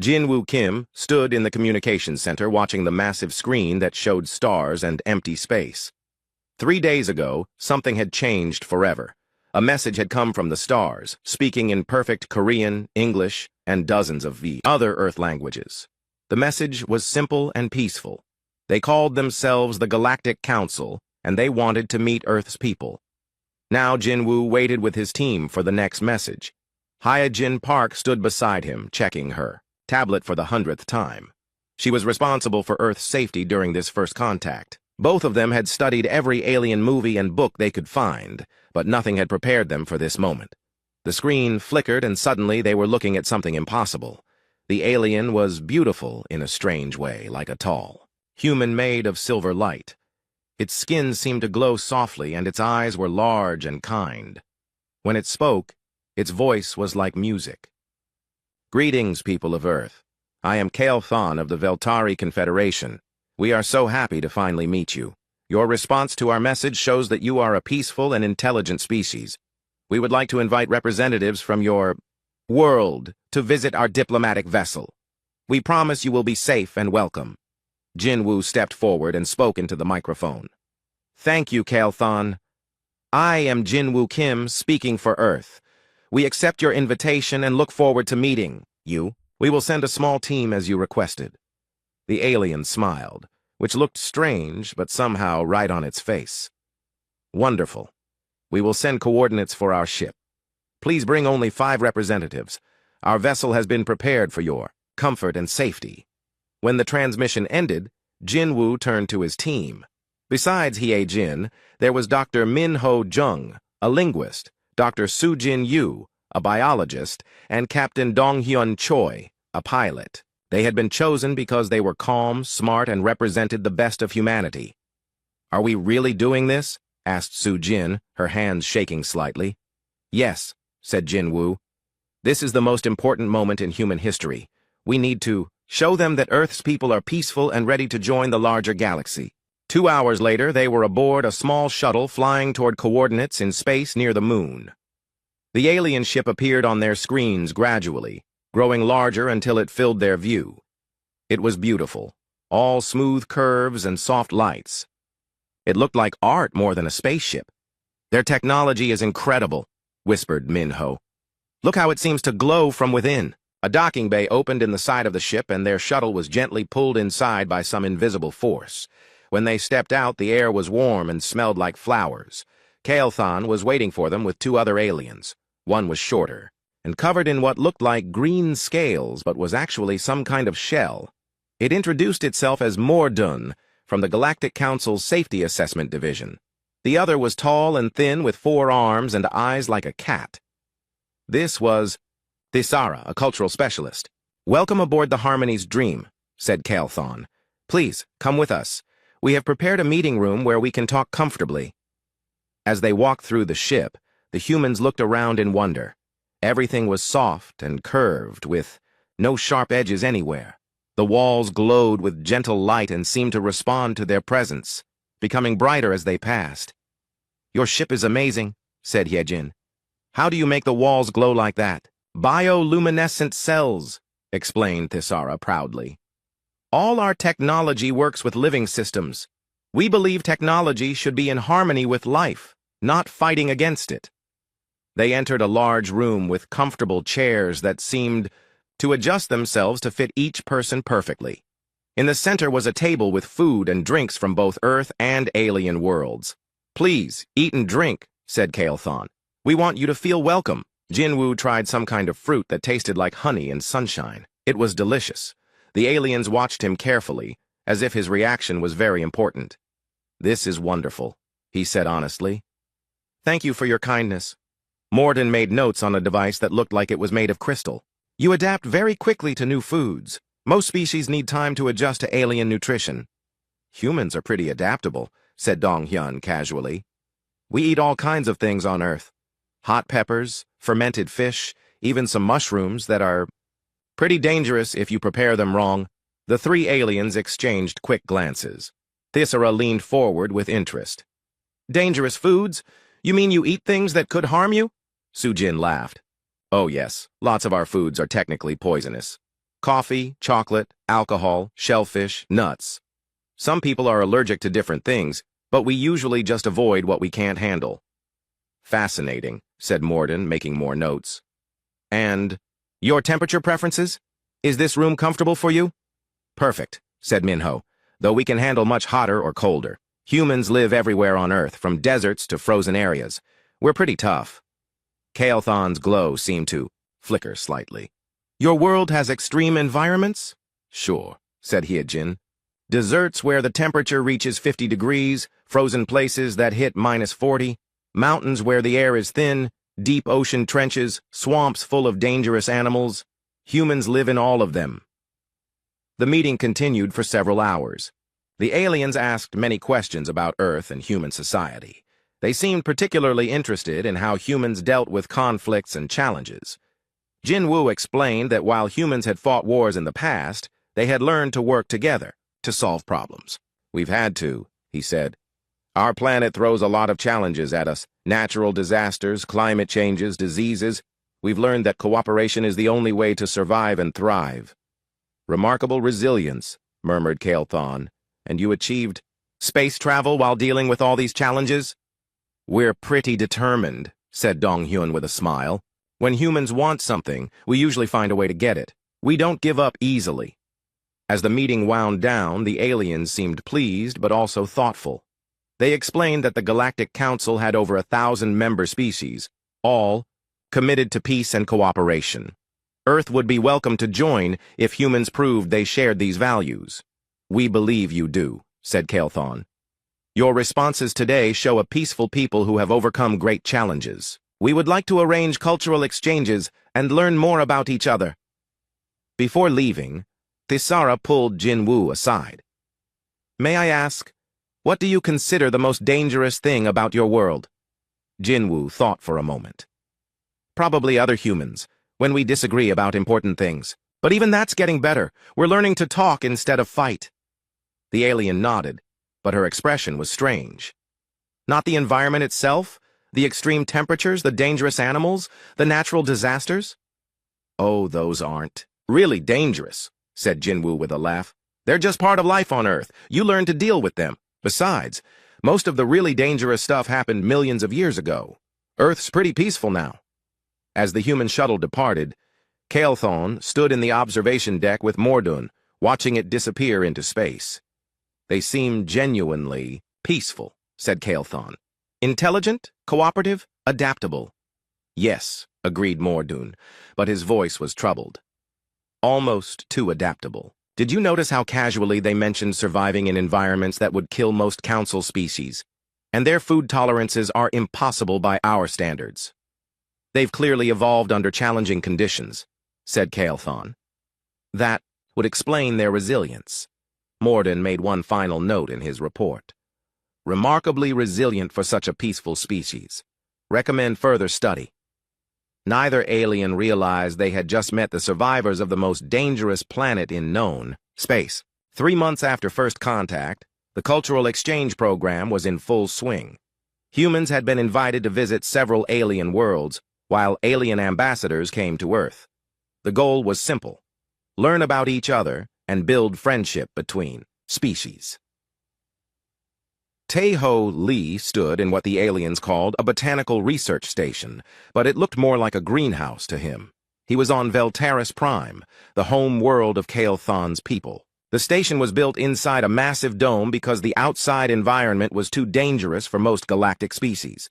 Jin-Woo Kim stood in the communications center watching the massive screen that showed stars and empty space. 3 days ago, something had changed forever. A message had come from the stars, speaking in perfect Korean, English, and dozens of other Earth languages. The message was simple and peaceful. They called themselves the Galactic Council, and they wanted to meet Earth's people. Now Jin-Woo waited with his team for the next message. Hyejin Park stood beside him, checking her tablet for the 100th time. She was responsible for Earth's safety during this first contact. Both of them had studied every alien movie and book they could find, but nothing had prepared them for this moment. The screen flickered and suddenly they were looking at something impossible. The alien was beautiful in a strange way, like a tall human made of silver light. Its skin seemed to glow softly and its eyes were large and kind. When it spoke, its voice was like music. Greetings, people of Earth. I am Kale Thon of the Veltari Confederation. We are so happy to finally meet you. Your response to our message shows that you are a peaceful and intelligent species. We would like to invite representatives from your world to visit our diplomatic vessel. We promise you will be safe and welcome. Jin-Woo stepped forward and spoke into the microphone. Thank you, Kale Thon. I am Jin-Woo Kim, speaking for Earth. We accept your invitation and look forward to meeting you. We will send a small team as you requested. The alien smiled, which looked strange, but somehow right on its face. Wonderful. We will send coordinates for our ship. Please bring only 5 representatives. Our vessel has been prepared for your comfort and safety. When the transmission ended, Jin-Woo turned to his team. Besides Hyejin, there was Dr. Min-Ho Jung, a linguist, Dr. Soo-Jin Yu, a biologist, and Captain Dong-Hyun Choi, a pilot. They had been chosen because they were calm, smart, and represented the best of humanity. Are we really doing this? Asked Soo-Jin, her hands shaking slightly. Yes, said Jin-Woo. This is the most important moment in human history. We need to show them that Earth's people are peaceful and ready to join the larger galaxy. 2 hours later, they were aboard a small shuttle flying toward coordinates in space near the moon. The alien ship appeared on their screens gradually, growing larger until it filled their view. It was beautiful, all smooth curves and soft lights. It looked like art more than a spaceship. Their technology is incredible, whispered Min-Ho. Look how it seems to glow from within. A docking bay opened in the side of the ship and their shuttle was gently pulled inside by some invisible force. When they stepped out, the air was warm and smelled like flowers. Kale Thon was waiting for them with 2 other aliens. One was shorter and covered in what looked like green scales but was actually some kind of shell. It introduced itself as Mordun from the Galactic Council's Safety Assessment Division. The other was tall and thin with 4 arms and eyes like a cat. This was Thisara, a cultural specialist. Welcome aboard the Harmony's Dream, said Kale Thon. Please, come with us. We have prepared a meeting room where we can talk comfortably. As they walked through the ship, the humans looked around in wonder. Everything was soft and curved, with no sharp edges anywhere. The walls glowed with gentle light and seemed to respond to their presence, becoming brighter as they passed. Your ship is amazing, said Hyejin. How do you make the walls glow like that? Bioluminescent cells, explained Thisara proudly. All our technology works with living systems. We believe technology should be in harmony with life, not fighting against it. They entered a large room with comfortable chairs that seemed to adjust themselves to fit each person perfectly. In the center was a table with food and drinks from both Earth and alien worlds. Please, eat and drink, said Kale Thon. We want you to feel welcome. Jin-Woo tried some kind of fruit that tasted like honey and sunshine. It was delicious. The aliens watched him carefully, as if his reaction was very important. This is wonderful, he said honestly. Thank you for your kindness. Morden made notes on a device that looked like it was made of crystal. You adapt very quickly to new foods. Most species need time to adjust to alien nutrition. Humans are pretty adaptable, said Dong-Hyun casually. We eat all kinds of things on Earth. Hot peppers, fermented fish, even some mushrooms that are pretty dangerous if you prepare them wrong. The 3 aliens exchanged quick glances. Thisara leaned forward with interest. Dangerous foods? You mean you eat things that could harm you? Soo-Jin laughed. Oh yes, lots of our foods are technically poisonous. Coffee, chocolate, alcohol, shellfish, nuts. Some people are allergic to different things, but we usually just avoid what we can't handle. Fascinating, said Morden, making more notes. And your temperature preferences? Is this room comfortable for you? Perfect, said Minho, though we can handle much hotter or colder. Humans live everywhere on Earth, from deserts to frozen areas. We're pretty tough. Kael'thon's glow seemed to flicker slightly. Your world has extreme environments? Sure, said Hyejin. Deserts where the temperature reaches 50 degrees, frozen places that hit -40, mountains where the air is thin, deep ocean trenches, swamps full of dangerous animals. Humans live in all of them. The meeting continued for several hours. The aliens asked many questions about Earth and human society. They seemed particularly interested in how humans dealt with conflicts and challenges. Jinwoo explained that while humans had fought wars in the past, they had learned to work together to solve problems. We've had to, he said. Our planet throws a lot of challenges at us. Natural disasters, climate changes, diseases. We've learned that cooperation is the only way to survive and thrive. Remarkable resilience, murmured Kael'thon. And you achieved space travel while dealing with all these challenges? We're pretty determined, said Donghyun with a smile. When humans want something, we usually find a way to get it. We don't give up easily. As the meeting wound down, the aliens seemed pleased but also thoughtful. They explained that the Galactic Council had over 1,000 member species, all committed to peace and cooperation. Earth would be welcome to join if humans proved they shared these values. We believe you do, said Kael'thon. Your responses today show a peaceful people who have overcome great challenges. We would like to arrange cultural exchanges and learn more about each other. Before leaving, Thisara pulled Jinwoo aside. May I ask, what do you consider the most dangerous thing about your world? Jinwoo thought for a moment. Probably other humans, when we disagree about important things. But even that's getting better. We're learning to talk instead of fight. The alien nodded, but her expression was strange. Not the environment itself? The extreme temperatures, the dangerous animals, the natural disasters? Oh, those aren't really dangerous, said Jinwoo with a laugh. They're just part of life on Earth. You learn to deal with them. Besides, most of the really dangerous stuff happened millions of years ago. Earth's pretty peaceful now. As the human shuttle departed, Kael'thon stood in the observation deck with Mordun, watching it disappear into space. They seemed genuinely peaceful, said Kael'thon. Intelligent, cooperative, adaptable. Yes, agreed Mordun, but his voice was troubled. Almost too adaptable. Did you notice how casually they mentioned surviving in environments that would kill most council species? And their food tolerances are impossible by our standards. They've clearly evolved under challenging conditions, said Kael'thon. That would explain their resilience. Morden made one final note in his report. Remarkably resilient for such a peaceful species. Recommend further study. Neither alien realized they had just met the survivors of the most dangerous planet in known space. 3 months after first contact, the cultural exchange program was in full swing. Humans had been invited to visit several alien worlds, while alien ambassadors came to Earth. The goal was simple: learn about each other and build friendship between species. Taeho Lee stood in what the aliens called a botanical research station, but it looked more like a greenhouse to him. He was on Veltaris Prime, the home world of Kael'thon's people. The station was built inside a massive dome because the outside environment was too dangerous for most galactic species.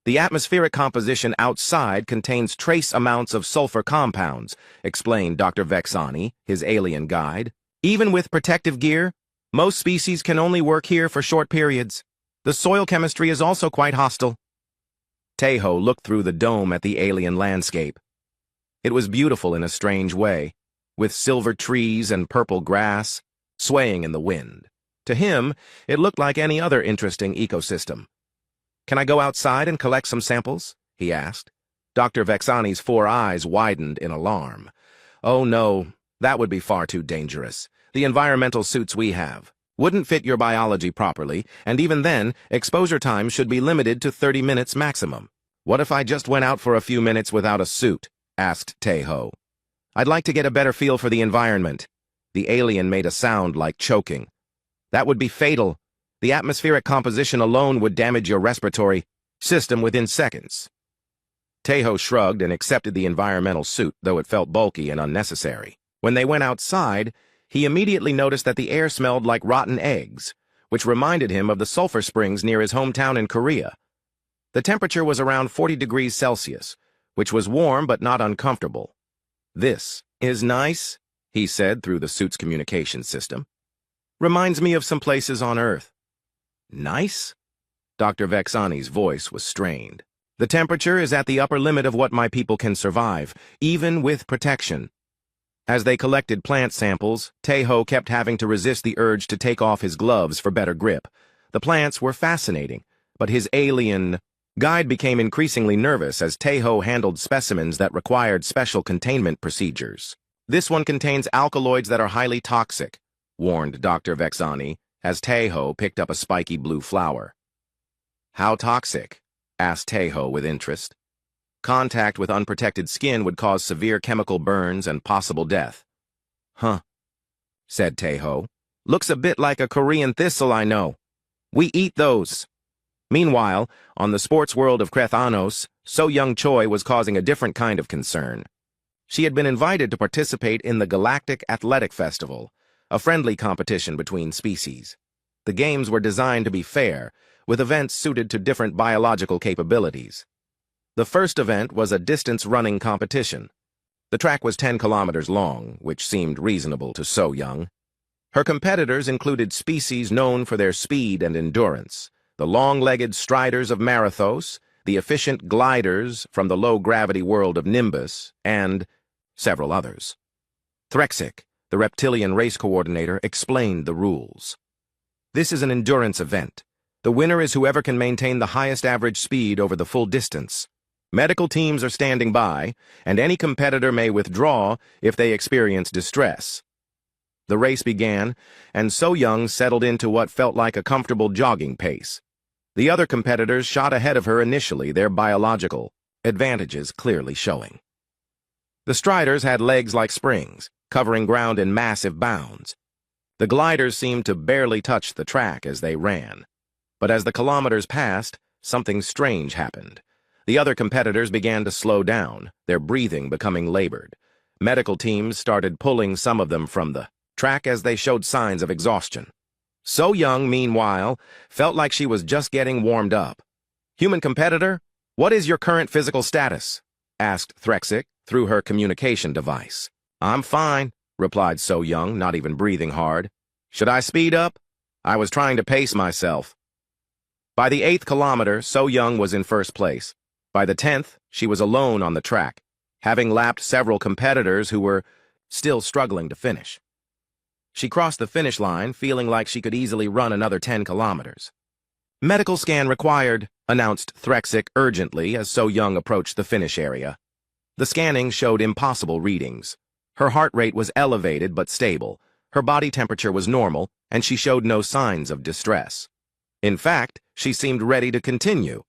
The atmospheric composition outside contains trace amounts of sulfur compounds, explained Dr. Vexani, his alien guide. Even with protective gear, most species can only work here for short periods. The soil chemistry is also quite hostile. Taeho looked through the dome at the alien landscape. It was beautiful in a strange way, with silver trees and purple grass swaying in the wind. To him, it looked like any other interesting ecosystem. Can I go outside and collect some samples? He asked. Dr. Vexani's 4 eyes widened in alarm. Oh no, that would be far too dangerous. The environmental suits we have wouldn't fit your biology properly, and even then, exposure time should be limited to 30 minutes maximum. What if I just went out for a few minutes without a suit? Asked Taeho. I'd like to get a better feel for the environment. The alien made a sound like choking. That would be fatal. The atmospheric composition alone would damage your respiratory system within seconds. Tejo shrugged and accepted the environmental suit, though it felt bulky and unnecessary. When they went outside, he immediately noticed that the air smelled like rotten eggs, which reminded him of the sulfur springs near his hometown in Korea. The temperature was around 40 degrees Celsius, which was warm but not uncomfortable. "This is nice," he said through the suit's communication system. "Reminds me of some places on Earth." "Nice?" Dr. Vexani's voice was strained. "The temperature is at the upper limit of what my people can survive, even with protection." As they collected plant samples, Tejo kept having to resist the urge to take off his gloves for better grip. The plants were fascinating, but his alien guide became increasingly nervous as Tejo handled specimens that required special containment procedures. "This one contains alkaloids that are highly toxic," warned Dr. Vexani as Tejo picked up a spiky blue flower. "How toxic?" asked Tejo with interest. "Contact with unprotected skin would cause severe chemical burns and possible death." "Huh," said Tejo. "Looks a bit like a Korean thistle I know. We eat those." Meanwhile, on the sports world of Krethanos, So-Young Choi was causing a different kind of concern. She had been invited to participate in the Galactic Athletic Festival, a friendly competition between species. The games were designed to be fair, with events suited to different biological capabilities. The first event was a distance running competition. The track was 10 kilometers long, which seemed reasonable to So-Young. Her competitors included species known for their speed and endurance: the long-legged striders of Marathos, the efficient gliders from the low-gravity world of Nimbus, and several others. Threxik, the reptilian race coordinator, explained the rules. "This is an endurance event. The winner is whoever can maintain the highest average speed over the full distance. Medical teams are standing by, and any competitor may withdraw if they experience distress." The race began, and So-Young settled into what felt like a comfortable jogging pace. The other competitors shot ahead of her initially, their biological advantages clearly showing. The striders had legs like springs, covering ground in massive bounds. The gliders seemed to barely touch the track as they ran. But as the kilometers passed, something strange happened. The other competitors began to slow down, their breathing becoming labored. Medical teams started pulling some of them from the track as they showed signs of exhaustion. So-Young, meanwhile, felt like she was just getting warmed up. "Human competitor, what is your current physical status?" asked Threxik through her communication device. "I'm fine," replied So-Young, not even breathing hard. "Should I speed up? I was trying to pace myself." By the 8th kilometer, So-Young was in first place. By the 10th, she was alone on the track, having lapped several competitors who were still struggling to finish. She crossed the finish line, feeling like she could easily run another 10 kilometers. "Medical scan required," announced Threxik urgently as So-Young approached the finish area. The scanning showed impossible readings. Her heart rate was elevated but stable, her body temperature was normal, and she showed no signs of distress. In fact, she seemed ready to continue.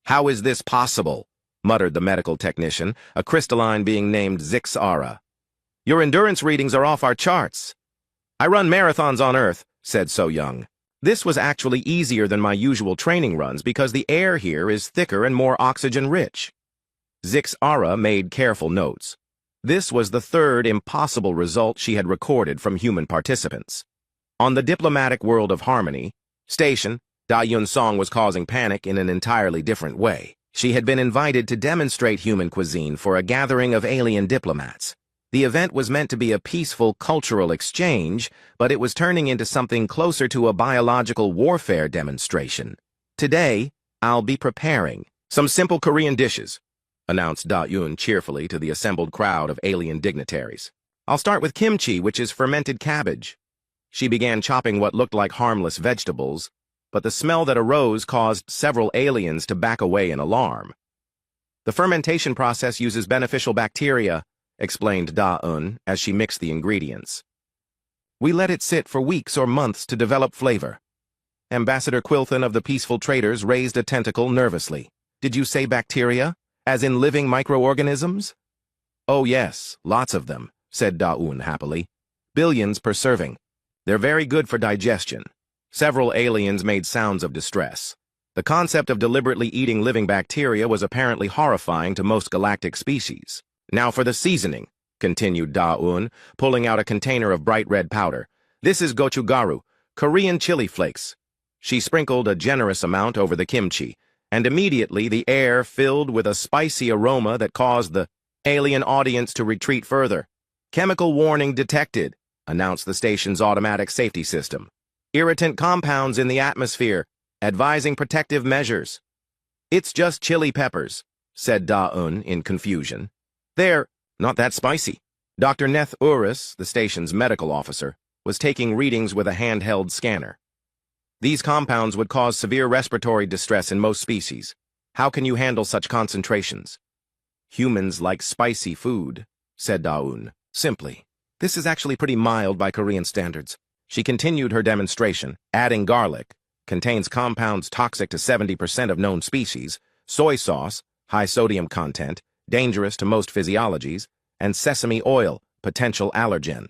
"How is this possible?" muttered the medical technician, a crystalline being named Zixara. "Your endurance readings are off our charts." "I run marathons on Earth," said So-Young. "This was actually easier than my usual training runs because the air here is thicker and more oxygen-rich." Zixara made careful notes. This was the third impossible result she had recorded from human participants. On the diplomatic world of Harmony Station, Da Yun-song was causing panic in an entirely different way. She had been invited to demonstrate human cuisine for a gathering of alien diplomats. The event was meant to be a peaceful cultural exchange, but it was turning into something closer to a biological warfare demonstration. "Today, I'll be preparing some simple Korean dishes," announced Da Yun cheerfully to the assembled crowd of alien dignitaries. "I'll start with kimchi, which is fermented cabbage." She began chopping what looked like harmless vegetables, but the smell that arose caused several aliens to back away in alarm. "The fermentation process uses beneficial bacteria," explained Da-eun as she mixed the ingredients. "We let it sit for weeks or months to develop flavor." Ambassador Quilthon of the Peaceful Traders raised a tentacle nervously. "Did you say bacteria? As in living microorganisms?" "Oh yes, lots of them," said Daun happily. "Billions per serving. They're very good for digestion." Several aliens made sounds of distress. The concept of deliberately eating living bacteria was apparently horrifying to most galactic species. "Now for the seasoning," continued Daun, pulling out a container of bright red powder. "This is gochugaru, Korean chili flakes." She sprinkled a generous amount over the kimchi, and immediately the air filled with a spicy aroma that caused the alien audience to retreat further. "Chemical warning detected," announced the station's automatic safety system. "Irritant compounds in the atmosphere, advising protective measures." "It's just chili peppers," said Daun in confusion. "They're not that spicy." Dr. Neth Urus, the station's medical officer, was taking readings with a handheld scanner. "These compounds would cause severe respiratory distress in most species. How can you handle such concentrations?" "Humans like spicy food," said Daun, simply. "This is actually pretty mild by Korean standards." She continued her demonstration, adding garlic, contains compounds toxic to 70% of known species, soy sauce, high sodium content, dangerous to most physiologies, and sesame oil, potential allergen.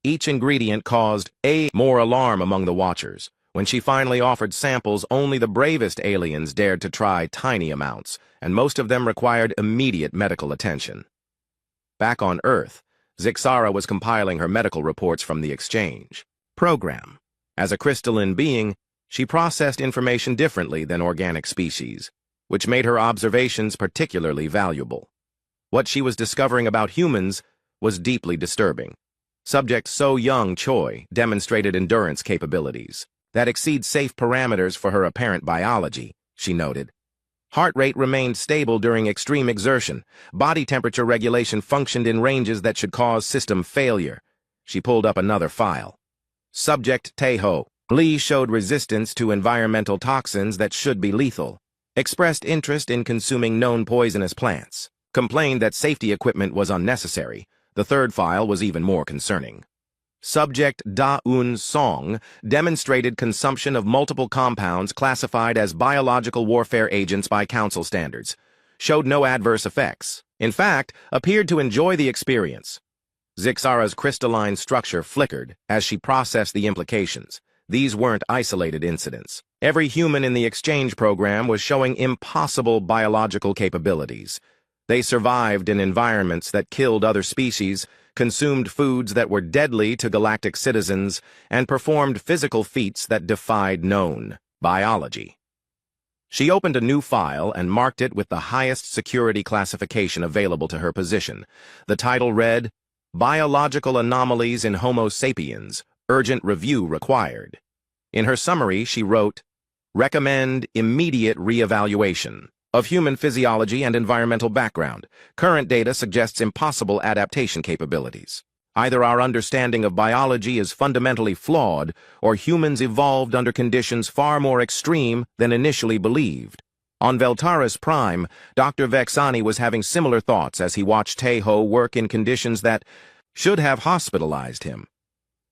Each ingredient caused more alarm among the watchers. When she finally offered samples, only the bravest aliens dared to try tiny amounts, and most of them required immediate medical attention. Back on Earth, Zixara was compiling her medical reports from the exchange program. As a crystalline being, she processed information differently than organic species, which made her observations particularly valuable. What she was discovering about humans was deeply disturbing. Subject So Young Choi demonstrated endurance capabilities that exceed safe parameters for her apparent biology, she noted. Heart rate remained stable during extreme exertion. Body temperature regulation functioned in ranges that should cause system failure. She pulled up another file. Subject Taeho Lee showed resistance to environmental toxins that should be lethal. Expressed interest in consuming known poisonous plants. Complained that safety equipment was unnecessary. The third file was even more concerning. Subject Da-un Song demonstrated consumption of multiple compounds classified as biological warfare agents by Council standards. Showed no adverse effects. In fact, appeared to enjoy the experience. Zixara's crystalline structure flickered as she processed the implications. These weren't isolated incidents. Every human in the exchange program was showing impossible biological capabilities. They survived in environments that killed other species, consumed foods that were deadly to galactic citizens, and performed physical feats that defied known biology. She opened a new file and marked it with the highest security classification available to her position. The title read, "Biological Anomalies in Homo sapiens, Urgent Review Required." In her summary, she wrote, "Recommend immediate reevaluation of human physiology and environmental background. Current data suggests impossible adaptation capabilities. Either our understanding of biology is fundamentally flawed, or humans evolved under conditions far more extreme than initially believed." On Veltaris Prime, Dr. Vexani was having similar thoughts as he watched Taeho work in conditions that should have hospitalized him.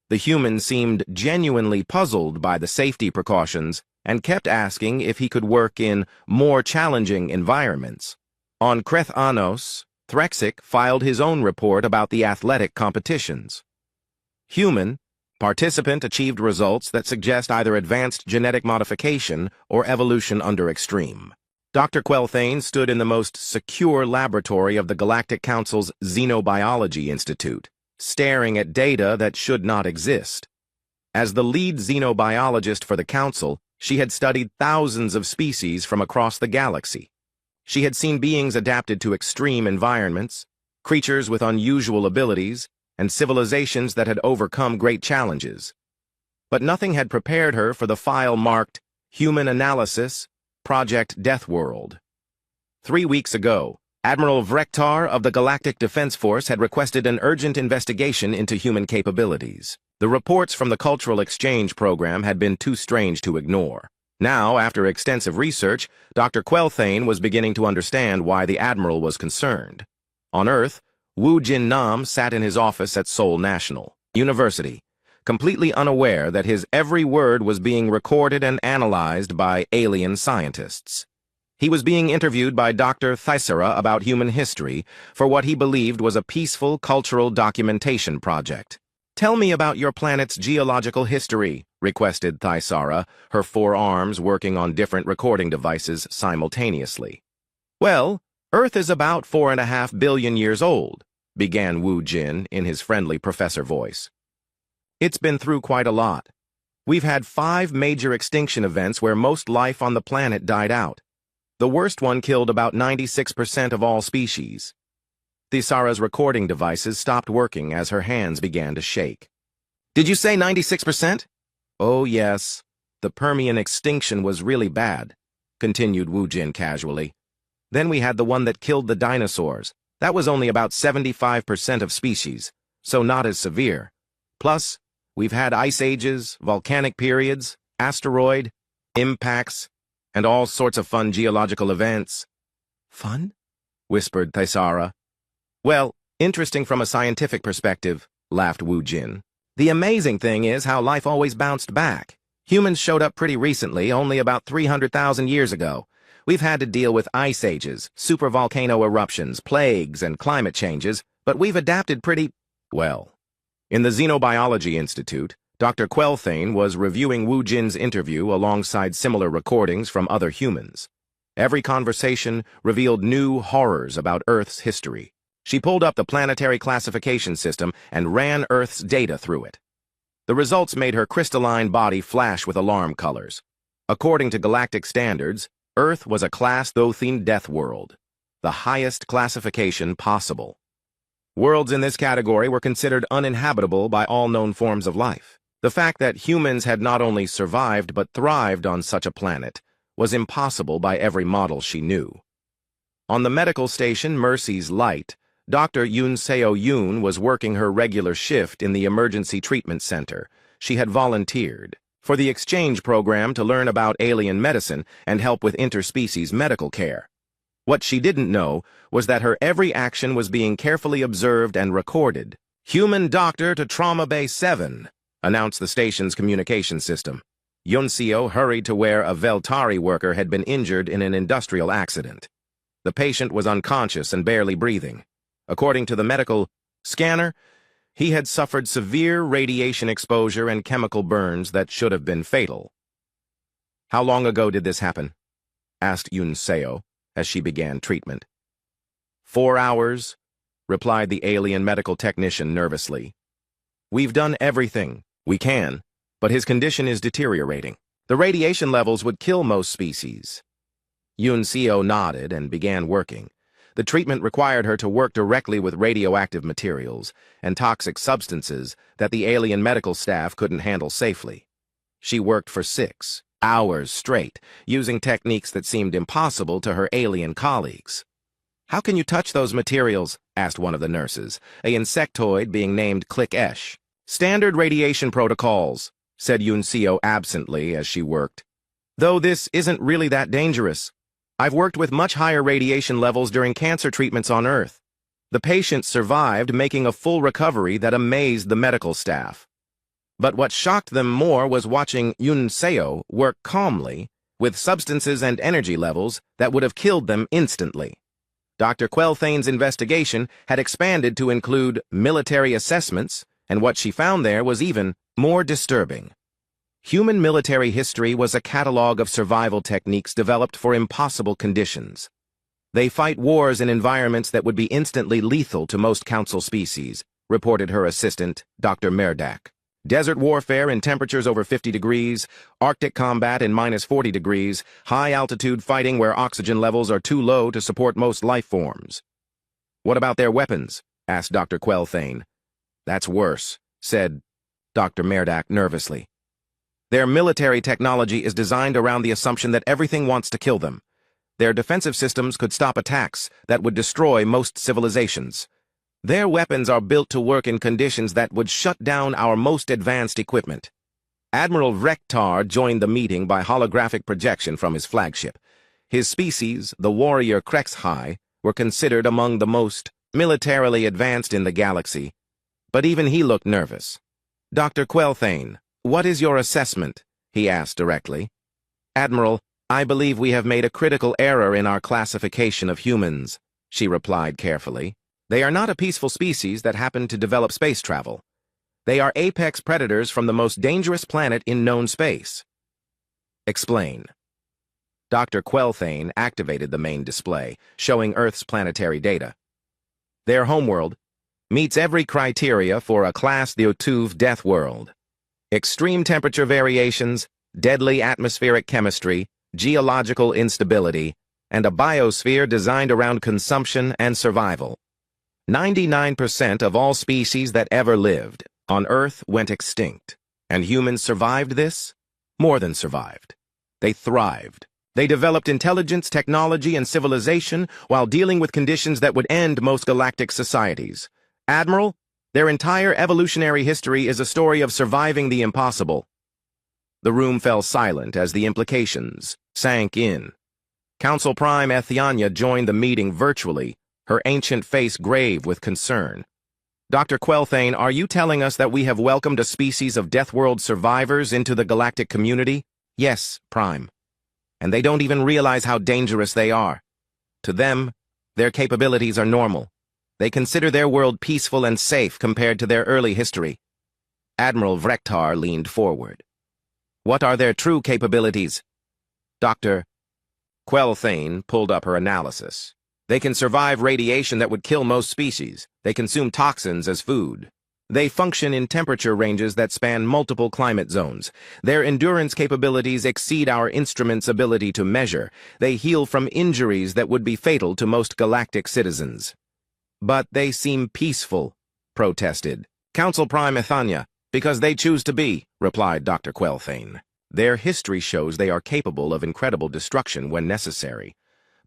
The human seemed genuinely puzzled by the safety precautions and kept asking if he could work in more challenging environments. On Krethanos, Threxic filed his own report about the athletic competitions. Human, participant achieved results that suggest either advanced genetic modification or evolution under extreme. Dr. Quelthane stood in the most secure laboratory of the Galactic Council's Xenobiology Institute, staring at data that should not exist. As the lead xenobiologist for the Council, she had studied thousands of species from across the galaxy. She had seen beings adapted to extreme environments, creatures with unusual abilities, and civilizations that had overcome great challenges. But nothing had prepared her for the file marked Human Analysis, Project Deathworld. 3 weeks ago, Admiral Vrektar of the Galactic Defense Force had requested an urgent investigation into human capabilities. The reports from the Cultural Exchange Program had been too strange to ignore. Now, after extensive research, Dr. Quelthane was beginning to understand why the Admiral was concerned. On Earth, Wu Jin Nam sat in his office at Seoul National University, completely unaware that his every word was being recorded and analyzed by alien scientists. He was being interviewed by Dr. Thysera about human history for what he believed was a peaceful cultural documentation project. "Tell me about your planet's geological history," requested Thysera, her 4 arms working on different recording devices simultaneously. "Well, Earth is about 4.5 billion years old," began Wu Jin in his friendly professor voice. "It's been through quite a lot. We've had 5 major extinction events where most life on the planet died out. The worst one killed about 96% of all species." Thysera's recording devices stopped working as her hands began to shake. "Did you say 96%? "Oh, yes. The Permian extinction was really bad," continued Wu Jin casually. "Then we had the one that killed the dinosaurs. That was only about 75% of species, so not as severe. Plus, we've had ice ages, volcanic periods, asteroid impacts, and all sorts of fun geological events." "Fun?" whispered Thysera. "Well, interesting from a scientific perspective," laughed Wu Jin. "The amazing thing is how life always bounced back. Humans showed up pretty recently, only about 300,000 years ago. We've had to deal with ice ages, supervolcano eruptions, plagues, and climate changes, but we've adapted pretty well." In the Xenobiology Institute, Dr. Quelthane was reviewing Wu Jin's interview alongside similar recordings from other humans. Every conversation revealed new horrors about Earth's history. She pulled up the planetary classification system and ran Earth's data through it. The results made her crystalline body flash with alarm colors. According to galactic standards, Earth was a Class Thothine Deathworld, the highest classification possible. Worlds in this category were considered uninhabitable by all known forms of life. The fact that humans had not only survived but thrived on such a planet was impossible by every model she knew. On the medical station Mercy's Light, Dr. Yunseo Yoon was working her regular shift in the emergency treatment center. She had volunteered for the exchange program to learn about alien medicine and help with interspecies medical care. What she didn't know was that her every action was being carefully observed and recorded. "Human doctor to Trauma Bay 7, announced the station's communication system. Yunseo hurried to where a Veltari worker had been injured in an industrial accident. The patient was unconscious and barely breathing. According to the medical scanner, he had suffered severe radiation exposure and chemical burns that should have been fatal. "How long ago did this happen?" asked Yunseo as she began treatment. 4 hours, replied the alien medical technician nervously. "We've done everything we can, but his condition is deteriorating. The radiation levels would kill most species." Yunseo nodded and began working. The treatment required her to work directly with radioactive materials and toxic substances that the alien medical staff couldn't handle safely. She worked for 6 hours straight, using techniques that seemed impossible to her alien colleagues. "How can you touch those materials?" asked one of the nurses, a insectoid being named Click-Esh. "Standard radiation protocols," said Yunseo absently as she worked. "Though this isn't really that dangerous. I've worked with much higher radiation levels during cancer treatments on Earth. The patients survived, making a full recovery that amazed the medical staff. But what shocked them more was watching Yunseo work calmly with substances and energy levels that would have killed them instantly. Dr. Quelthane's investigation had expanded to include military assessments, and what she found there was even more disturbing. Human military history was a catalog of survival techniques developed for impossible conditions. They fight wars in environments that would be instantly lethal to most council species, reported her assistant, Dr. Merdak. Desert warfare in temperatures over 50 degrees, Arctic combat in -40 degrees, high-altitude fighting where oxygen levels are too low to support most life forms. "What about their weapons?" asked Dr. Quelthane. "That's worse," said Dr. Merdak nervously. "Their military technology is designed around the assumption that everything wants to kill them. Their defensive systems could stop attacks that would destroy most civilizations. Their weapons are built to work in conditions that would shut down our most advanced equipment." Admiral Rektar joined the meeting by holographic projection from his flagship. His species, the warrior Krexhai, were considered among the most militarily advanced in the galaxy, but even he looked nervous. "Dr. Quelthane, what is your assessment?" he asked directly. "Admiral, I believe we have made a critical error in our classification of humans, she replied carefully. They are not a peaceful species that happen to develop space travel. They are apex predators from the most dangerous planet in known space. Explain. Dr. Quelthane activated the main display, showing Earth's planetary data. Their homeworld meets every criteria for a Class II Deathworld. Extreme temperature variations, deadly atmospheric chemistry, geological instability, and a biosphere designed around consumption and survival. 99% of all species that ever lived on Earth went extinct. And humans survived this? More than survived. They thrived. They developed intelligence, technology, and civilization while dealing with conditions that would end most galactic societies. Admiral, their entire evolutionary history is a story of surviving the impossible. The room fell silent as the implications sank in. Council Prime Ethania joined the meeting virtually, her ancient face grave with concern. Dr. Quelthane, are you telling us that we have welcomed a species of Deathworld survivors into the galactic community? Yes, Prime. And they don't even realize how dangerous they are. To them, their capabilities are normal. They consider their world peaceful and safe compared to their early history. Admiral Vrektar leaned forward. What are their true capabilities? Dr. Quelthane pulled up her analysis. They can survive radiation that would kill most species. They consume toxins as food. They function in temperature ranges that span multiple climate zones. Their endurance capabilities exceed our instrument's ability to measure. They heal from injuries that would be fatal to most galactic citizens. But they seem peaceful, protested. Council Prime Ethania, because they choose to be, replied Dr. Quelthane. Their history shows they are capable of incredible destruction when necessary.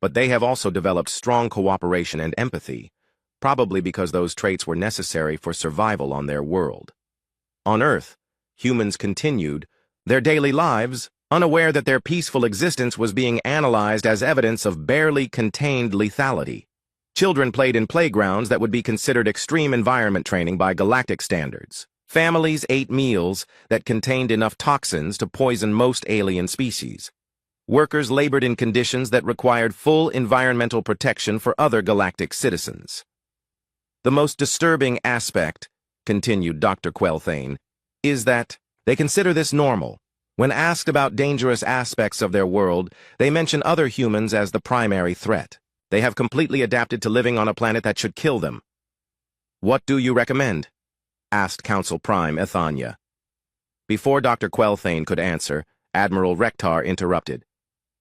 But they have also developed strong cooperation and empathy, probably because those traits were necessary for survival on their world. On Earth, humans continued their daily lives, unaware that their peaceful existence was being analyzed as evidence of barely contained lethality. Children played in playgrounds that would be considered extreme environment training by galactic standards. Families ate meals that contained enough toxins to poison most alien species. Workers labored in conditions that required full environmental protection for other galactic citizens. The most disturbing aspect, continued Dr. Quelthane, is that they consider this normal. When asked about dangerous aspects of their world, they mention other humans as the primary threat. They have completely adapted to living on a planet that should kill them. What do you recommend? Asked Council Prime Ethania. Before Dr. Quelthane could answer, Admiral Vrektar interrupted.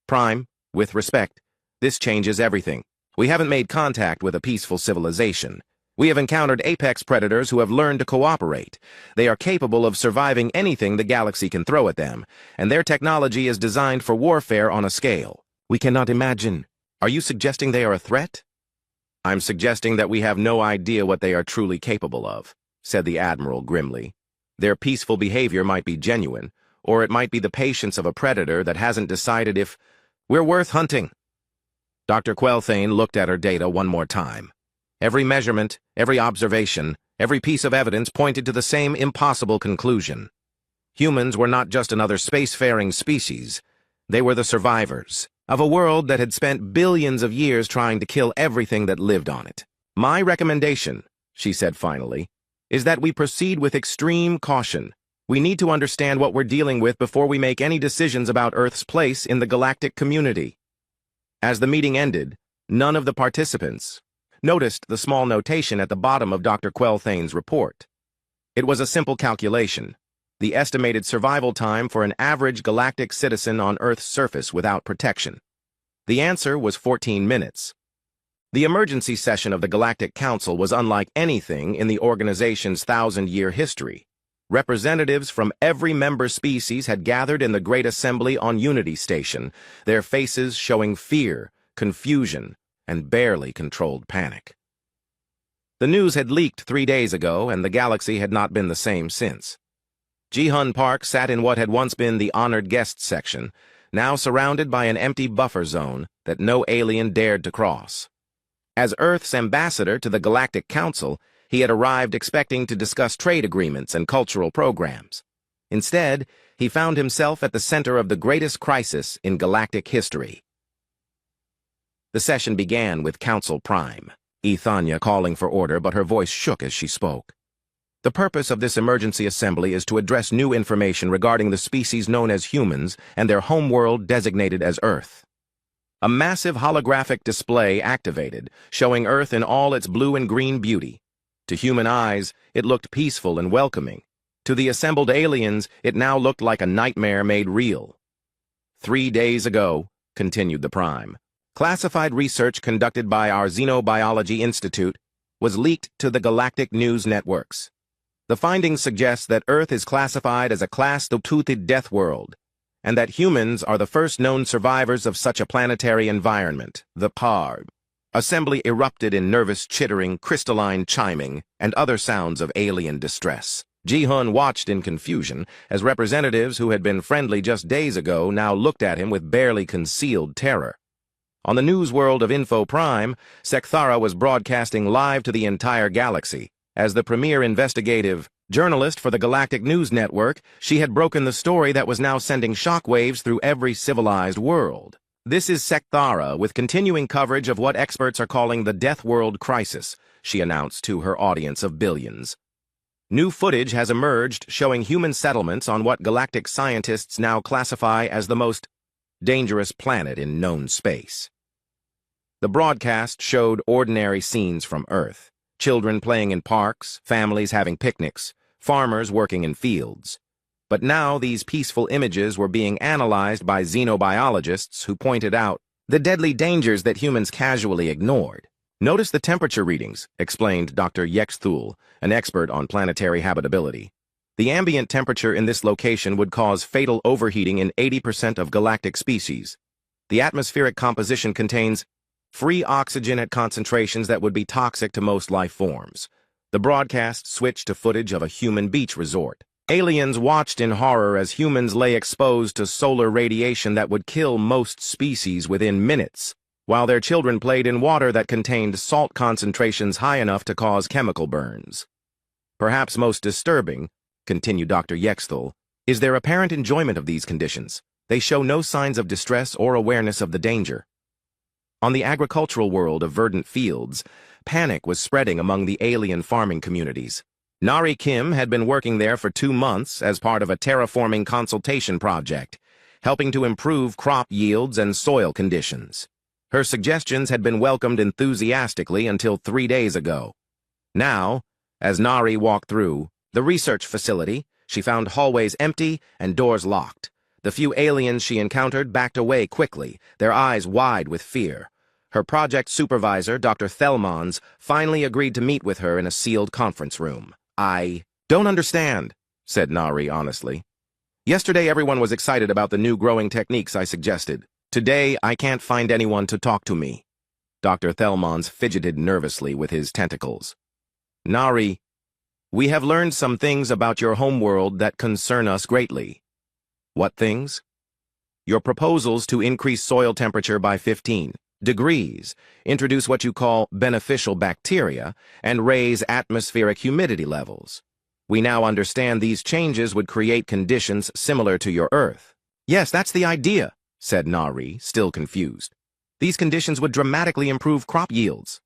Prime, with respect, this changes everything. We haven't made contact with a peaceful civilization. We have encountered apex predators who have learned to cooperate. They are capable of surviving anything the galaxy can throw at them, and their technology is designed for warfare on a scale we cannot imagine. Are you suggesting they are a threat? I'm suggesting that we have no idea what they are truly capable of, said the Admiral grimly. Their peaceful behavior might be genuine, or it might be the patience of a predator that hasn't decided if we're worth hunting. Dr. Quelthane looked at her data one more time. Every measurement, every observation, every piece of evidence pointed to the same impossible conclusion. Humans were not just another spacefaring species. They were the survivors of a world that had spent billions of years trying to kill everything that lived on it. My recommendation, she said finally, is that we proceed with extreme caution. We need to understand what we're dealing with before we make any decisions about Earth's place in the galactic community. As the meeting ended, none of the participants noticed the small notation at the bottom of Dr. Quelthane's report. It was a simple calculation, the estimated survival time for an average galactic citizen on Earth's surface without protection. The answer was 14 minutes. The emergency session of the Galactic Council was unlike anything in the organization's 1,000-year history. Representatives from every member species had gathered in the Great Assembly on Unity Station, their faces showing fear, confusion, and barely controlled panic. The news had leaked 3 days ago, and the galaxy had not been the same since. Ji-hun Park sat in what had once been the honored guests section, now surrounded by an empty buffer zone that no alien dared to cross. As Earth's ambassador to the Galactic Council, he had arrived expecting to discuss trade agreements and cultural programs. Instead, he found himself at the center of the greatest crisis in galactic history. The session began with Council Prime, Ethania calling for order, but her voice shook as she spoke. The purpose of this emergency assembly is to address new information regarding the species known as humans and their homeworld designated as Earth. A massive holographic display activated, showing Earth in all its blue and green beauty. To human eyes, it looked peaceful and welcoming. To the assembled aliens, it now looked like a nightmare made real. 3 days ago, continued the Prime, classified research conducted by our Xenobiology Institute was leaked to the galactic news networks. The findings suggest that Earth is classified as a class 2 Deathworld, and that humans are the first known survivors of such a planetary environment, the PARB. Assembly erupted in nervous chittering, crystalline chiming, and other sounds of alien distress. Ji-hun watched in confusion as representatives who had been friendly just days ago now looked at him with barely concealed terror. On the news world of Info Prime, Sekthara was broadcasting live to the entire galaxy. As the premier investigative journalist for the Galactic News Network, she had broken the story that was now sending shockwaves through every civilized world. This is Sekthara with continuing coverage of what experts are calling the Deathworld crisis, she announced to her audience of billions. New footage has emerged showing human settlements on what galactic scientists now classify as the most dangerous planet in known space. The broadcast showed ordinary scenes from Earth. Children playing in parks, families having picnics, farmers working in fields. But now these peaceful images were being analyzed by xenobiologists who pointed out the deadly dangers that humans casually ignored. Notice the temperature readings, explained Dr. Yexthul, an expert on planetary habitability. The ambient temperature in this location would cause fatal overheating in 80% of galactic species. The atmospheric composition contains free oxygen at concentrations that would be toxic to most life forms. The broadcast switched to footage of a human beach resort. Aliens watched in horror as humans lay exposed to solar radiation that would kill most species within minutes, while their children played in water that contained salt concentrations high enough to cause chemical burns. Perhaps most disturbing, continued Dr. Yexthul, is their apparent enjoyment of these conditions. They show no signs of distress or awareness of the danger. On the agricultural world of verdant fields, panic was spreading among the alien farming communities. Nari Kim had been working there for 2 months as part of a terraforming consultation project, helping to improve crop yields and soil conditions. Her suggestions had been welcomed enthusiastically until 3 days ago. Now, as Nari walked through the research facility, she found hallways empty and doors locked. The few aliens she encountered backed away quickly, their eyes wide with fear. Her project supervisor, Dr. Thelmons, finally agreed to meet with her in a sealed conference room. "I don't understand," said Nari honestly. "Yesterday everyone was excited about the new growing techniques I suggested. Today I can't find anyone to talk to me." Dr. Thelmons fidgeted nervously with his tentacles. "Nari, we have learned some things about your homeworld that concern us greatly." "What things?" "Your proposals to increase soil temperature by 15 degrees, introduce what you call beneficial bacteria, and raise atmospheric humidity levels. We now understand these changes would create conditions similar to your Earth." "Yes, that's the idea," said Nari, still confused. "These conditions would dramatically improve crop yields."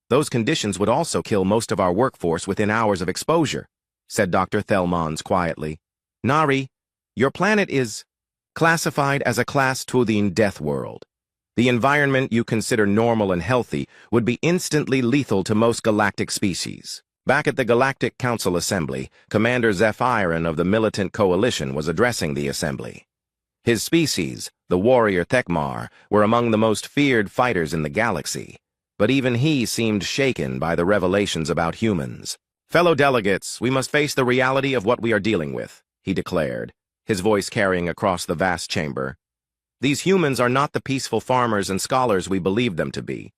"Those conditions would also kill most of our workforce within hours of exposure," said Dr. Thelmons quietly. "Nari, your planet is classified as a Class 2 Deathworld. The environment you consider normal and healthy would be instantly lethal to most galactic species." Back at the Galactic Council Assembly, Commander Zephyron of the Militant Coalition was addressing the assembly. His species, the warrior Thekmar, were among the most feared fighters in the galaxy, but even he seemed shaken by the revelations about humans. "Fellow delegates, we must face the reality of what we are dealing with," he declared, his voice carrying across the vast chamber. "These humans are not the peaceful farmers and scholars we believed them to be.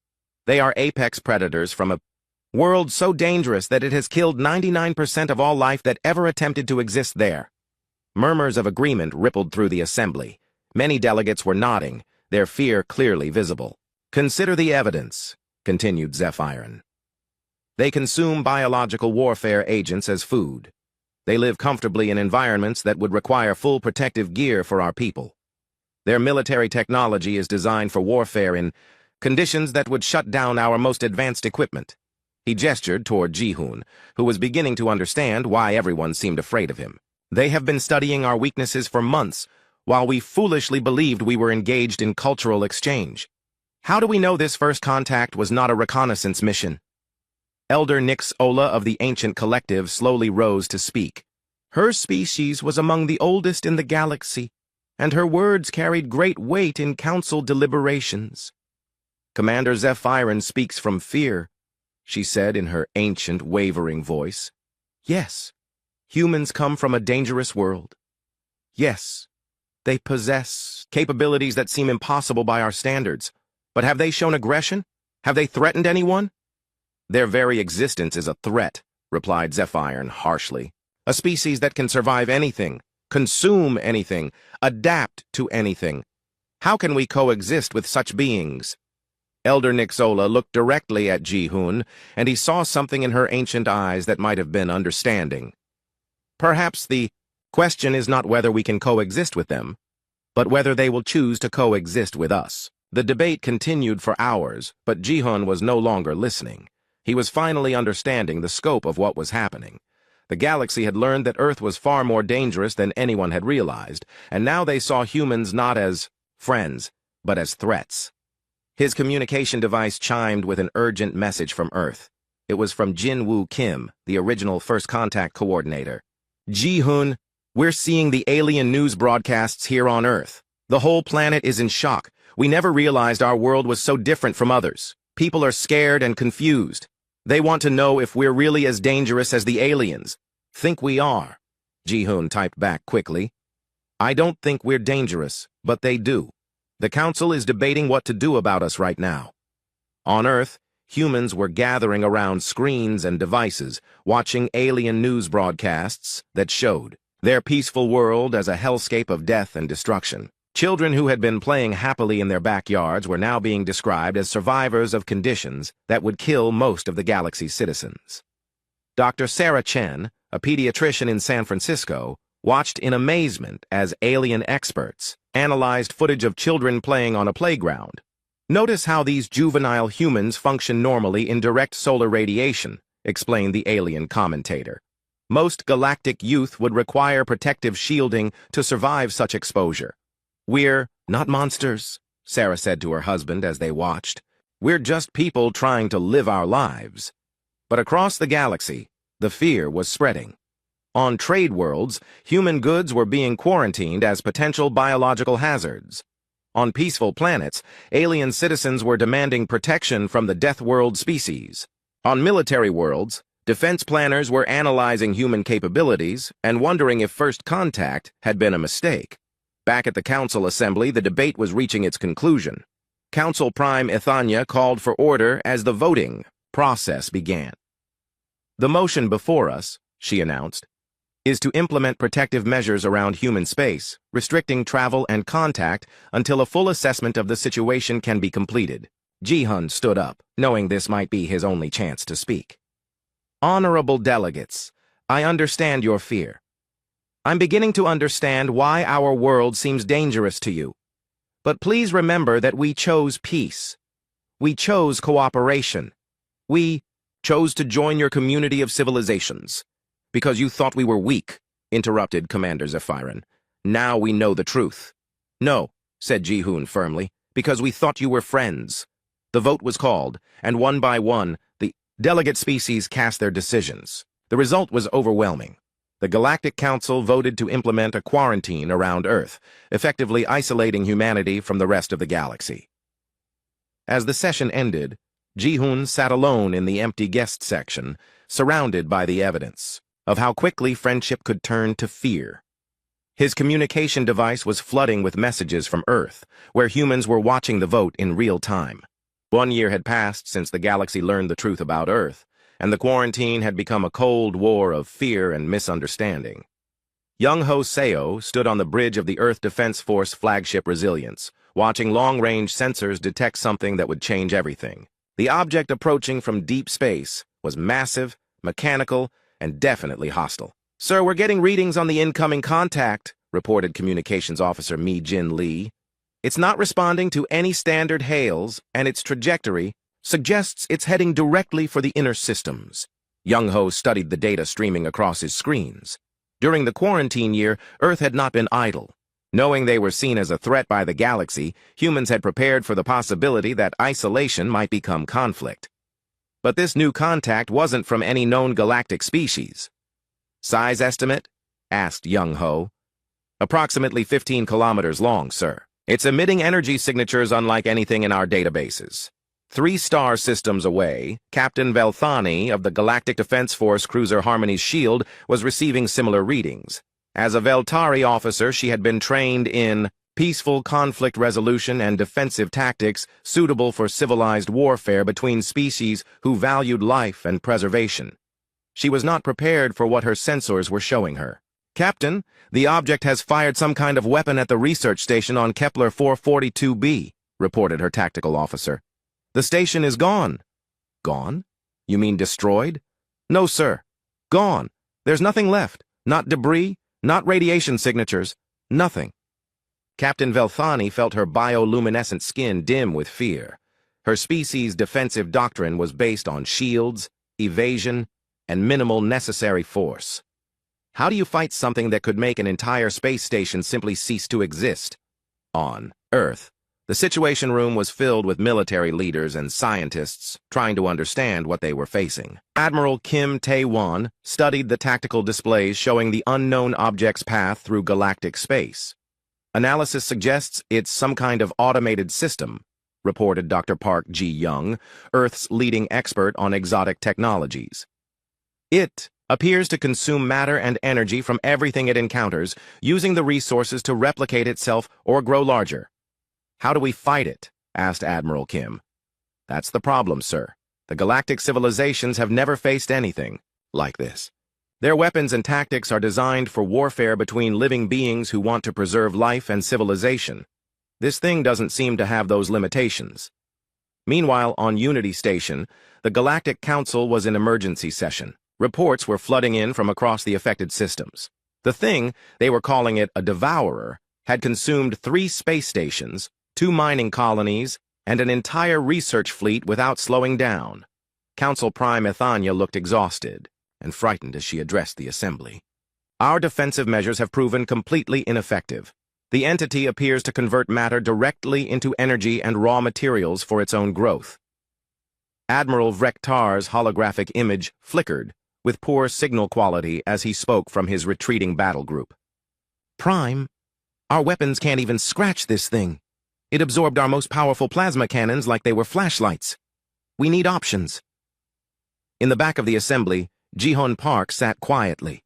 They are apex predators from a world so dangerous that it has killed 99% of all life that ever attempted to exist there." Murmurs of agreement rippled through the assembly. Many delegates were nodding, their fear clearly visible. "Consider the evidence," continued Zephyron. "They consume biological warfare agents as food. They live comfortably in environments that would require full protective gear for our people. Their military technology is designed for warfare in conditions that would shut down our most advanced equipment. He gestured toward Ji-hoon, who was beginning to understand why everyone seemed afraid of him. They have been studying our weaknesses for months, while we foolishly believed we were engaged in cultural exchange. How do we know this first contact was not a reconnaissance mission? Elder Nix Ola of the Ancient Collective slowly rose to speak. Her species was among the oldest in the galaxy, and her words carried great weight in council deliberations. Commander Zephyrin speaks from fear, she said in her ancient, wavering voice. Yes, humans come from a dangerous world. Yes, they possess capabilities that seem impossible by our standards. But have they shown aggression? Have they threatened anyone? Their very existence is a threat, replied Zephyrin harshly. A species that can survive anything, consume anything, adapt to anything. How can we coexist with such beings? Elder Nixola looked directly at Ji-hoon, and he saw something in her ancient eyes that might have been understanding. Perhaps the question is not whether we can coexist with them, but whether they will choose to coexist with us. The debate continued for hours, but Ji-hoon was no longer listening. He was finally understanding the scope of what was happening. The galaxy had learned that Earth was far more dangerous than anyone had realized, and now they saw humans not as friends, but as threats. His communication device chimed with an urgent message from Earth. It was from Jin-Woo Kim, the original First Contact coordinator. Ji-hoon, we're seeing the alien news broadcasts here on Earth. The whole planet is in shock. We never realized our world was so different from others. People are scared and confused. They want to know if we're really as dangerous as the aliens. Think we are, Ji-hoon typed back quickly. I don't think we're dangerous, but they do. The Council is debating what to do about us right now. On Earth, humans were gathering around screens and devices, watching alien news broadcasts that showed their peaceful world as a hellscape of death and destruction. Children who had been playing happily in their backyards were now being described as survivors of conditions that would kill most of the galaxy's citizens. Dr. Sarah Chen, a pediatrician in San Francisco, watched in amazement as alien experts analyzed footage of children playing on a playground. Notice how these juvenile humans function normally in direct solar radiation, explained the alien commentator. Most galactic youth would require protective shielding to survive such exposure. We're not monsters, Sarah said to her husband as they watched. We're just people trying to live our lives. But across the galaxy, the fear was spreading. On trade worlds, human goods were being quarantined as potential biological hazards. On peaceful planets, alien citizens were demanding protection from the Deathworld species. On military worlds, defense planners were analyzing human capabilities and wondering if First Contact had been a mistake. Back at the Council Assembly, the debate was reaching its conclusion. Council Prime Ethania called for order as the voting process began. The motion before us, she announced, is to implement protective measures around human space, restricting travel and contact until a full assessment of the situation can be completed. Ji-hoon stood up, knowing this might be his only chance to speak. Honorable delegates, I understand your fear. I'm beginning to understand why our world seems dangerous to you. But please remember that we chose peace. We chose cooperation. We chose to join your community of civilizations. Because you thought we were weak, interrupted Commander Zephyrin. Now we know the truth. No, said Ji-hoon firmly, because we thought you were friends. The vote was called, and one by one, the delegate species cast their decisions. The result was overwhelming. The Galactic Council voted to implement a quarantine around Earth, effectively isolating humanity from the rest of the galaxy. As the session ended, Ji-hoon sat alone in the empty guest section, surrounded by the evidence of how quickly friendship could turn to fear. His communication device was flooding with messages from Earth, where humans were watching the vote in real time. 1 year had passed since the galaxy learned the truth about Earth, and the quarantine had become a cold war of fear and misunderstanding. Young Ho Seo stood on the bridge of the Earth Defense Force flagship Resilience, watching long-range sensors detect something that would change everything. The object approaching from deep space was massive, mechanical, and definitely hostile. Sir, we're getting readings on the incoming contact, reported Communications Officer Mi Jin Lee. It's not responding to any standard hails, and its trajectory suggests it's heading directly for the inner systems. Young Ho studied the data streaming across his screens. During the quarantine year, Earth had not been idle. Knowing they were seen as a threat by the galaxy, humans had prepared for the possibility that isolation might become conflict. But this new contact wasn't from any known galactic species. Size estimate? Asked Young Ho. Approximately 15 kilometers long, sir. It's emitting energy signatures unlike anything in our databases. 3 star systems away, Captain Velthani of the Galactic Defense Force cruiser Harmony's Shield was receiving similar readings. As a Veltari officer, she had been trained in peaceful conflict resolution and defensive tactics suitable for civilized warfare between species who valued life and preservation. She was not prepared for what her sensors were showing her. Captain, the object has fired some kind of weapon at the research station on Kepler 442b, reported her tactical officer. The station is gone. Gone? You mean destroyed? No, sir. Gone. There's nothing left. Not debris, not radiation signatures, nothing. Captain Velthani felt her bioluminescent skin dim with fear. Her species' defensive doctrine was based on shields, evasion, and minimal necessary force. How do you fight something that could make an entire space station simply cease to exist? On Earth, the Situation Room was filled with military leaders and scientists trying to understand what they were facing. Admiral Kim Tae-won studied the tactical displays showing the unknown object's path through galactic space. Analysis suggests it's some kind of automated system, reported Dr. Park Ji-young, Earth's leading expert on exotic technologies. It appears to consume matter and energy from everything it encounters, using the resources to replicate itself or grow larger. How do we fight it? Asked Admiral Kim. That's the problem, sir. The galactic civilizations have never faced anything like this. Their weapons and tactics are designed for warfare between living beings who want to preserve life and civilization. This thing doesn't seem to have those limitations. Meanwhile, on Unity Station, the Galactic Council was in emergency session. Reports were flooding in from across the affected systems. The thing, they were calling it a devourer, had consumed 3 space stations, 2 mining colonies, and an entire research fleet without slowing down. Council Prime Ethania looked exhausted and frightened as she addressed the assembly. Our defensive measures have proven completely ineffective. The entity appears to convert matter directly into energy and raw materials for its own growth. Admiral Vrektar's holographic image flickered with poor signal quality as he spoke from his retreating battle group. Prime, our weapons can't even scratch this thing. It absorbed our most powerful plasma cannons like they were flashlights. We need options. In the back of the assembly, Ji-hoon Park sat quietly.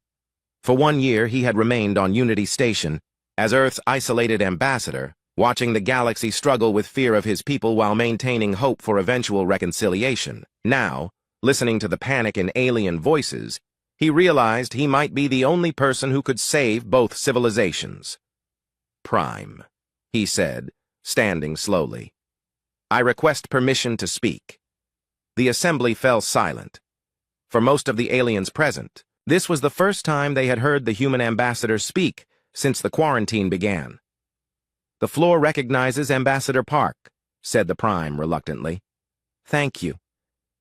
For 1 year, he had remained on Unity Station as Earth's isolated ambassador, watching the galaxy struggle with fear of his people while maintaining hope for eventual reconciliation. Now, listening to the panic in alien voices, he realized he might be the only person who could save both civilizations. Prime, he said, standing slowly. I request permission to speak. The assembly fell silent. For most of the aliens present, this was the first time they had heard the human ambassador speak since the quarantine began. The floor recognizes Ambassador Park, said the Prime reluctantly. Thank you.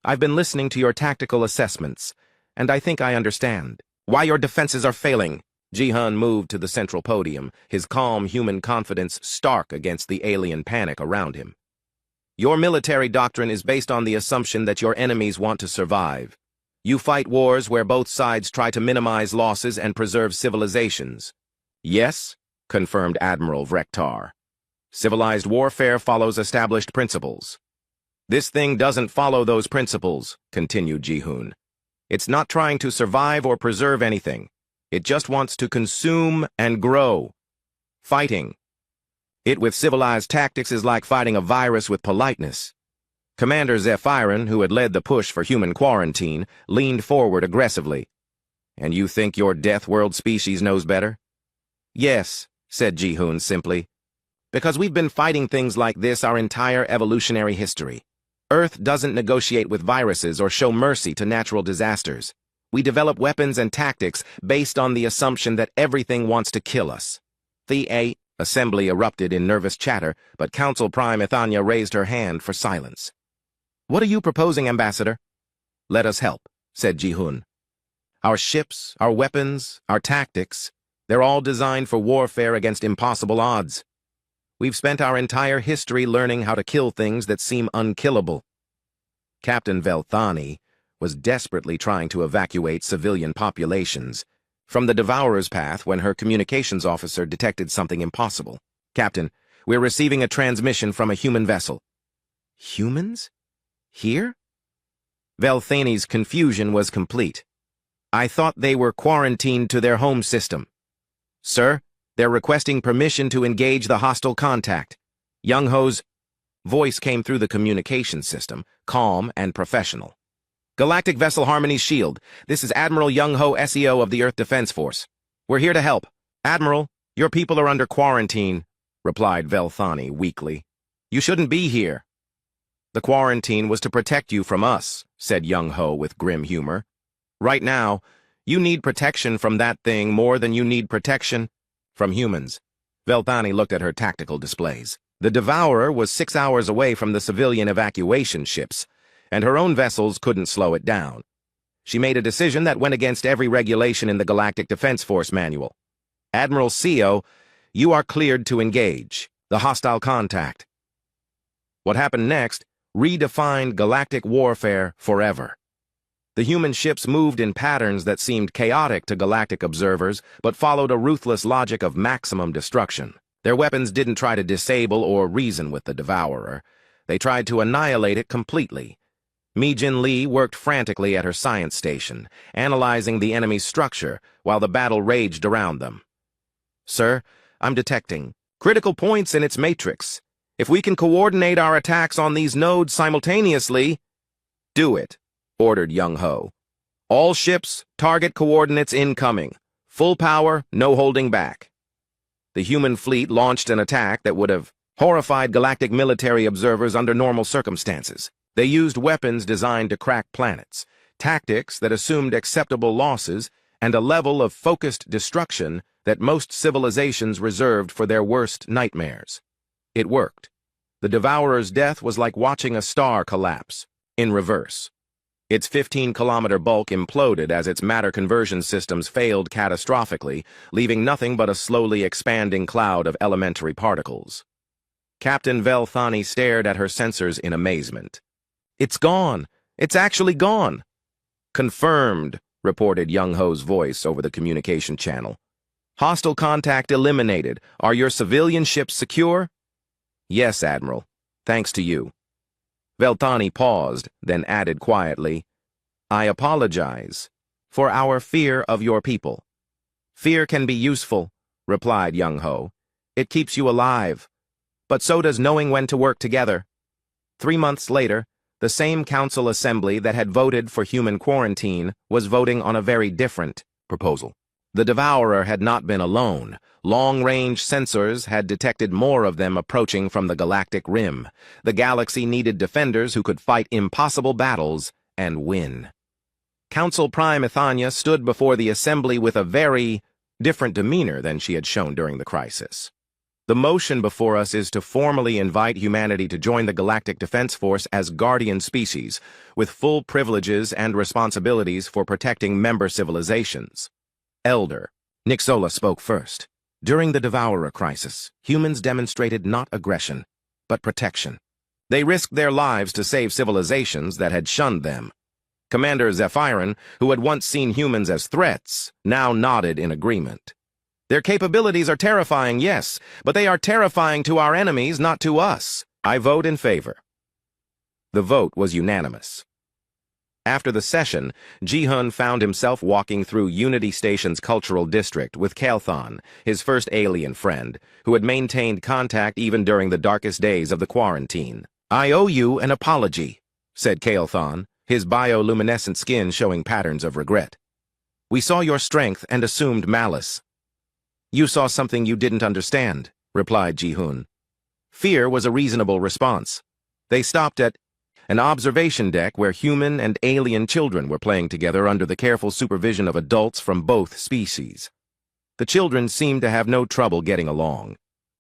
I've been listening to your tactical assessments, and I think I understand why your defenses are failing. Ji-hoon moved to the central podium, his calm human confidence stark against the alien panic around him. Your military doctrine is based on the assumption that your enemies want to survive. You fight wars where both sides try to minimize losses and preserve civilizations. Yes, confirmed Admiral Vrektar. Civilized warfare follows established principles. This thing doesn't follow those principles, continued Ji-hoon. It's not trying to survive or preserve anything. It just wants to consume and grow. Fighting it with civilized tactics is like fighting a virus with politeness. Commander Zephyrin, who had led the push for human quarantine, leaned forward aggressively. And you think your Deathworld species knows better? Yes, said Ji-hoon simply. Because we've been fighting things like this our entire evolutionary history. Earth doesn't negotiate with viruses or show mercy to natural disasters. We develop weapons and tactics based on the assumption that everything wants to kill us. The assembly erupted in nervous chatter, but Council Prime Ithanya raised her hand for silence. What are you proposing, Ambassador? Let us help, said Ji-hun. Our ships, our weapons, our tactics, they're all designed for warfare against impossible odds. We've spent our entire history learning how to kill things that seem unkillable. Captain Velthani was desperately trying to evacuate civilian populations from the Devourer's path when her communications officer detected something impossible. Captain, we're receiving a transmission from a human vessel. Humans? Here? Velthani's confusion was complete. I thought they were quarantined to their home system. Sir, they're requesting permission to engage the hostile contact. Young-ho's voice came through the communication system, calm and professional. Galactic Vessel Harmony's Shield, this is Admiral Young-ho, SEO of the Earth Defense Force. We're here to help. Admiral, your people are under quarantine, replied Velthani weakly. You shouldn't be here. The quarantine was to protect you from us, said Young-ho with grim humor. Right now, you need protection from that thing more than you need protection from humans. Velthani looked at her tactical displays. The Devourer was 6 hours away from the civilian evacuation ships, and her own vessels couldn't slow it down. She made a decision that went against every regulation in the Galactic Defense Force manual. Admiral Seo, you are cleared to engage the hostile contact. What happened next redefined galactic warfare forever. The human ships moved in patterns that seemed chaotic to galactic observers, but followed a ruthless logic of maximum destruction. Their weapons didn't try to disable or reason with the Devourer. They tried to annihilate it completely. Mi-Jin Lee worked frantically at her science station, analyzing the enemy's structure while the battle raged around them. Sir, I'm detecting critical points in its matrix. If we can coordinate our attacks on these nodes simultaneously, do it, ordered Young-ho. All ships, target coordinates incoming. Full power, no holding back. The human fleet launched an attack that would have horrified galactic military observers under normal circumstances. They used weapons designed to crack planets, tactics that assumed acceptable losses, and a level of focused destruction that most civilizations reserved for their worst nightmares. It worked. The Devourer's death was like watching a star collapse, in reverse. Its 15-kilometer bulk imploded as its matter conversion systems failed catastrophically, leaving nothing but a slowly expanding cloud of elementary particles. Captain Velthani stared at her sensors in amazement. It's gone. It's actually gone. Confirmed, reported Young-ho's voice over the communication channel. Hostile contact eliminated. Are your civilian ships secure? Yes, Admiral. Thanks to you. Velthani paused, then added quietly, I apologize for our fear of your people. Fear can be useful, replied Young-ho. It keeps you alive. But so does knowing when to work together. 3 months later, the same council assembly that had voted for human quarantine was voting on a very different proposal. The Devourer had not been alone. Long-range sensors had detected more of them approaching from the galactic rim. The galaxy needed defenders who could fight impossible battles and win. Council Prime Ithanya stood before the assembly with a very different demeanor than she had shown during the crisis. The motion before us is to formally invite humanity to join the Galactic Defense Force as guardian species, with full privileges and responsibilities for protecting member civilizations. Elder Nixola spoke first. During the Devourer crisis, humans demonstrated not aggression, but protection. They risked their lives to save civilizations that had shunned them. Commander Zephyron, who had once seen humans as threats, now nodded in agreement. Their capabilities are terrifying, yes, but they are terrifying to our enemies, not to us. I vote in favor. The vote was unanimous. After the session, Ji-hun found himself walking through Unity Station's cultural district with Kael'thon, his first alien friend, who had maintained contact even during the darkest days of the quarantine. I owe you an apology, said Kael'thon, his bioluminescent skin showing patterns of regret. We saw your strength and assumed malice. You saw something you didn't understand, replied Ji-hun. Fear was a reasonable response. They stopped at, an observation deck where human and alien children were playing together under the careful supervision of adults from both species. The children seemed to have no trouble getting along.